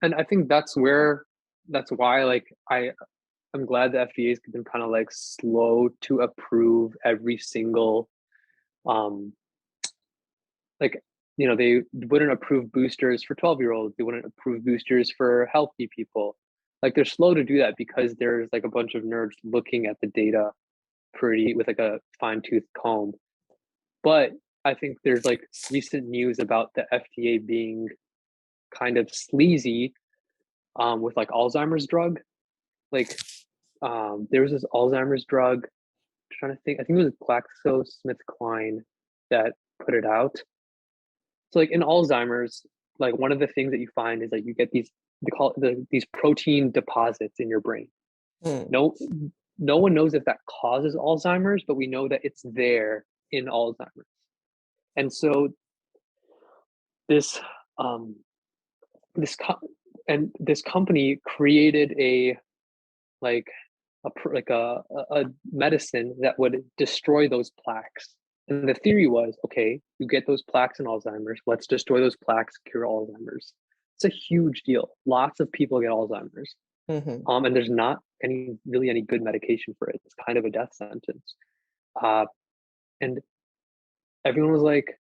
And I think that's why like I'm glad the FDA has been kind of like slow to approve every single um like they wouldn't approve boosters for 12-year-olds, they wouldn't approve boosters for healthy people. Like they're slow to do that because there's like a bunch of nerds looking at the data pretty with like a fine-tooth comb. But I think there's like recent news about the FDA being kind of sleazy with like Alzheimer's drug. Like there was this Alzheimer's drug. I'm trying to think. I think it was GlaxoSmithKline that put it out. So like in Alzheimer's, like one of the things that you find is like you get these they call it these protein deposits in your brain. Hmm. No, no one knows if that causes Alzheimer's, but we know that it's there in Alzheimer's. And so this um this co- this company created a like a medicine that would destroy those plaques. And the theory was, okay, you get those plaques in Alzheimer's, let's destroy those plaques, cure Alzheimer's. It's a huge deal. Lots of people get Alzheimer's. Mm-hmm. And there's not any good medication for it. It's kind of a death sentence. Uh, and everyone was like,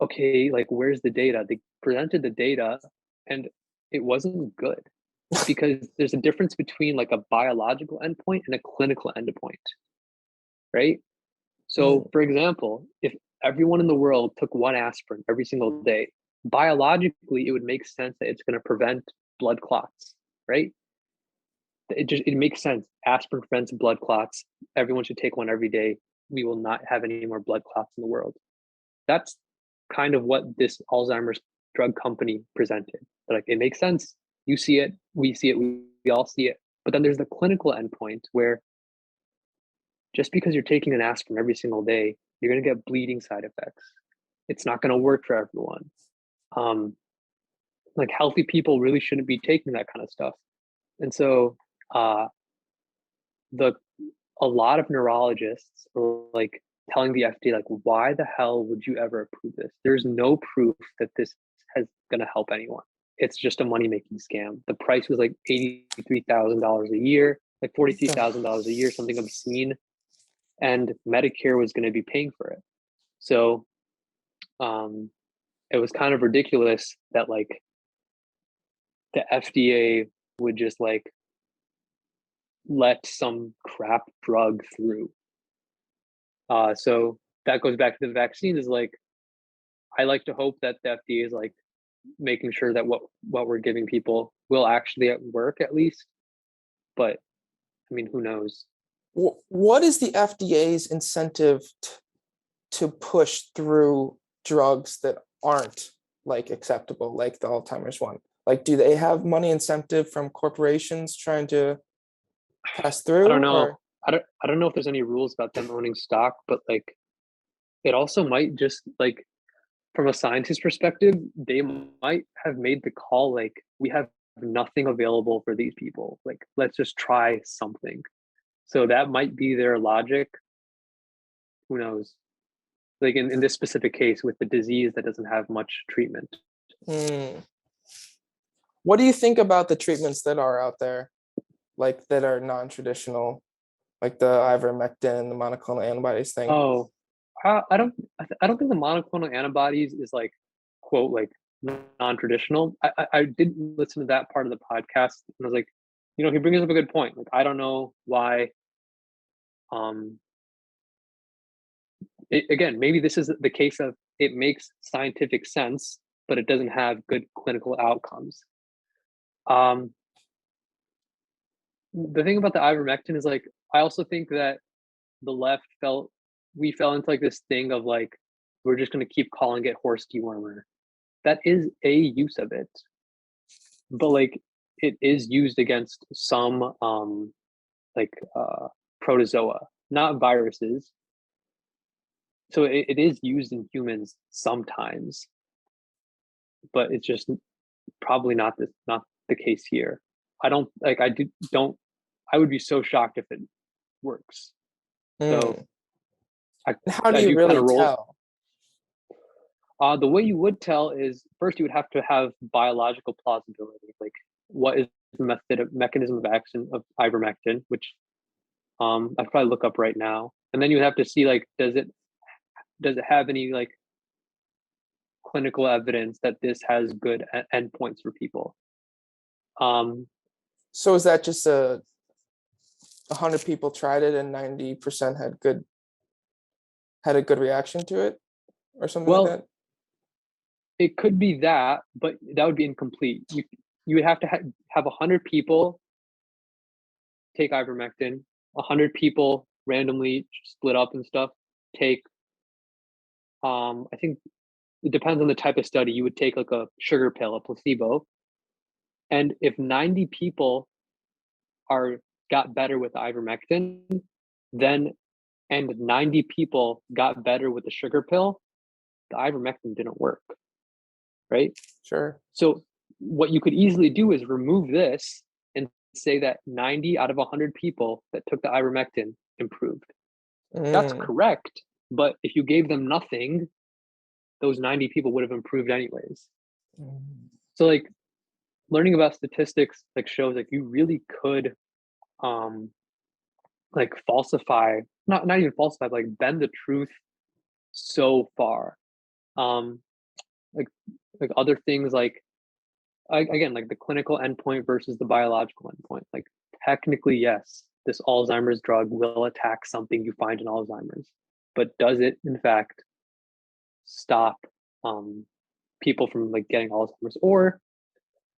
okay, like where's the data? They presented the data and it wasn't good because there's a difference between like a biological endpoint and a clinical endpoint, right? So, Mm. for example, if everyone in the world took one aspirin every single day, biologically, it would make sense that it's going to prevent blood clots, right? It makes sense. Aspirin prevents blood clots. Everyone should take one every day. We will not have any more blood clots in the world. That's kind of what this Alzheimer's drug company presented. Like it makes sense. You see it, we see it, we all see it. But then there's the clinical endpoint where just because you're taking an aspirin every single day, you're going to get bleeding side effects. It's not going to work for everyone. Um, like healthy people really shouldn't be taking that kind of stuff. And so uh, the a lot of neurologists are like telling the FDA like, why the hell would you ever approve this? There's no proof that this is going to help anyone. It's just a money making scam. The price was like $83,000 a year, like $43,000 a year, something obscene, and Medicare was going to be paying for it. So um, it was kind of ridiculous that like the FDA would just like let some crap drug through. So that goes back to the vaccine is like I like to hope that the FDA is like making sure that what we're giving people will actually work at least. But I mean, who knows? What is the FDA's incentive to push through drugs that aren't like acceptable, like the Alzheimer's one? Like, do they have money incentive from corporations trying to pass I through, don't or? know. I don't know if there's any rules about them owning stock, but like it also might just like from a scientist perspective, they might have made the call like we have nothing available for these people. Like let's just try something. So that might be their logic. Who knows? Like in this specific case with the disease that doesn't have much treatment. Hmm. What do you think about the treatments that are out there, like that are non-traditional, like the ivermectin, the monoclonal antibodies thing? Oh, I don't think the monoclonal antibodies is like quote like non-traditional. I did listen to that part of the podcast and I was like, he brings up a good point. Like I don't know why. Um, again, maybe this is the case of it makes scientific sense, but it doesn't have good clinical outcomes. Um, the thing about the ivermectin is like I also think that the left felt we fell into like this thing of like we're just going to keep calling it horse dewormer. That is a use of it, but like it is used against some like protozoa, not viruses. So it is used in humans sometimes, but it's just probably not the case here. I don't like I do don't I would be so shocked if it works. So Hmm. I How do I you do kind really of roll. tell? The way you would tell is first you would have to have biological plausibility, like what is the mechanism of action of ivermectin, which I'd probably look up right now, and then you would have to see like does it have any like clinical evidence that this has good endpoints for people. So is that just 100 people tried it and 90% had a good reaction to it or something like Well, that? it could be that, but that would be incomplete. You would have to have 100 people take ivermectin, 100 people randomly split up and stuff take. I think it depends on the type of study. You would take like a sugar pill, a placebo, and if 90 people are got better with ivermectin, then and 90 people got better with the sugar pill, the ivermectin didn't work, right? Sure. So what you could easily do is remove this and say that 90 out of 100 people that took the ivermectin improved. That's Mm. correct, but if you gave them nothing, those 90 people would have improved anyways. So like learning about statistics like shows like you really could like falsify, not even falsify, like bend the truth so far. Um like other things like again like the clinical endpoint versus the biological endpoint. Like technically yes, this Alzheimer's drug will attack something you find in Alzheimer's, but does it in fact stop people from like getting Alzheimer's? Or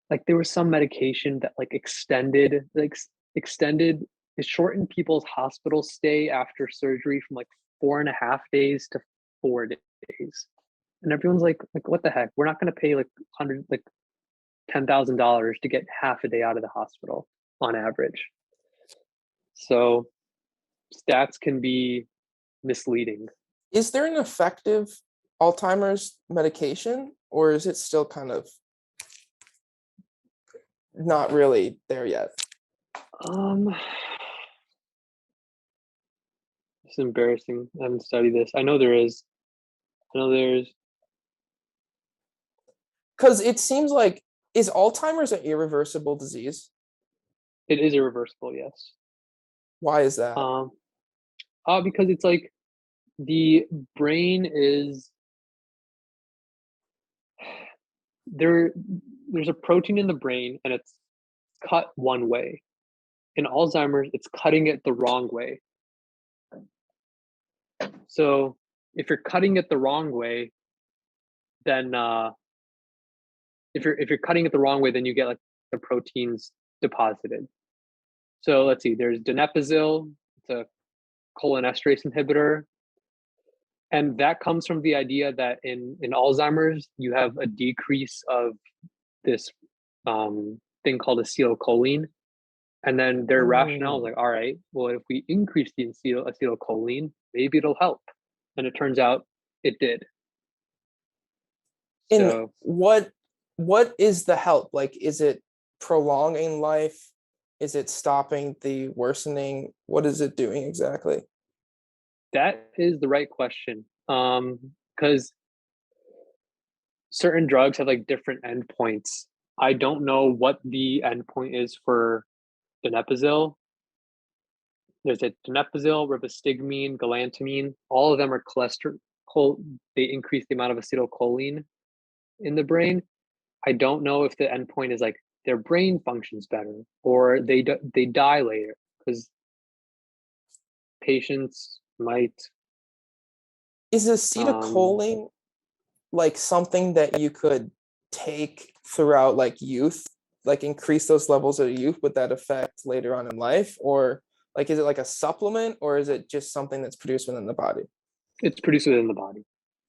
like there was some medication that like extended it shortened people's hospital stay after surgery from like 4.5 days to 4 days. And everyone's like what the heck? We're not going to pay like 100 like $10,000 to get half a day out of the hospital on average. So stats can be misleading. Is there an effective Alzheimer's medication, or is it still kind of not really there yet? Um, it's embarrassing. I haven't studied this. I know there is. I know there's. Because it seems like, is Alzheimer's an irreversible disease? It is irreversible. Yes. Why is that? Um. Because it's like the brain is there. There's a protein in the brain, and it's cut one way. In Alzheimer's, it's cutting it the wrong way. So if you're cutting it the wrong way, then if you're cutting it the wrong way, then you get like the proteins deposited. So let's see, there's donepezil, it's a cholinesterase inhibitor, and that comes from the idea that in Alzheimer's you have a decrease of this thing called acetylcholine, and then their rationale is Mm. like, all right, well if we increase the acetylcholine, maybe it'll help, and it turns out it did. And So what is the help? Like, is it prolonging life? Is it stopping the worsening? What is it doing exactly? that is the right question. Because certain drugs have like different endpoints. I don't know what the endpoint is for donepezil. There's a donepezil, rivastigmine, galantamine. All of them are cholesterol. They increase the amount of acetylcholine in the brain. I don't know if the endpoint is like their brain functions better or they die later because patients might. Is Um, acetylcholine like something that you could take throughout like youth, like increase those levels of youth? Would that affect later on in life? Or like, is it like a supplement, or is it just something that's produced within the body? it's produced within the body,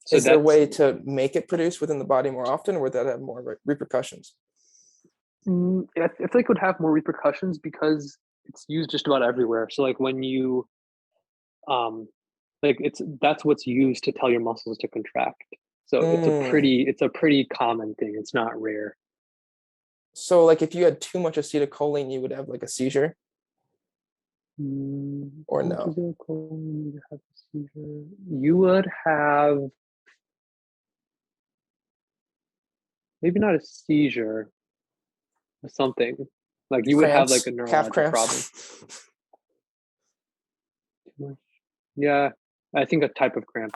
so Is there a that's. way to make it produce within the body more often, or would that have more repercussions? I feel like it would have more repercussions because it's used just about everywhere. So like when you um like that's what's used to tell your muscles to contract. So Mm. it's a pretty common thing. It's not rare. So like if you had too much acetylcholine, you woch have like a seizure, or How much is no? it called when you have a seizure? You would have maybe not a seizure, but something. Like you would have like Cramps, a calf neurologic problem. cramps. Yeah, I think a type of cramp.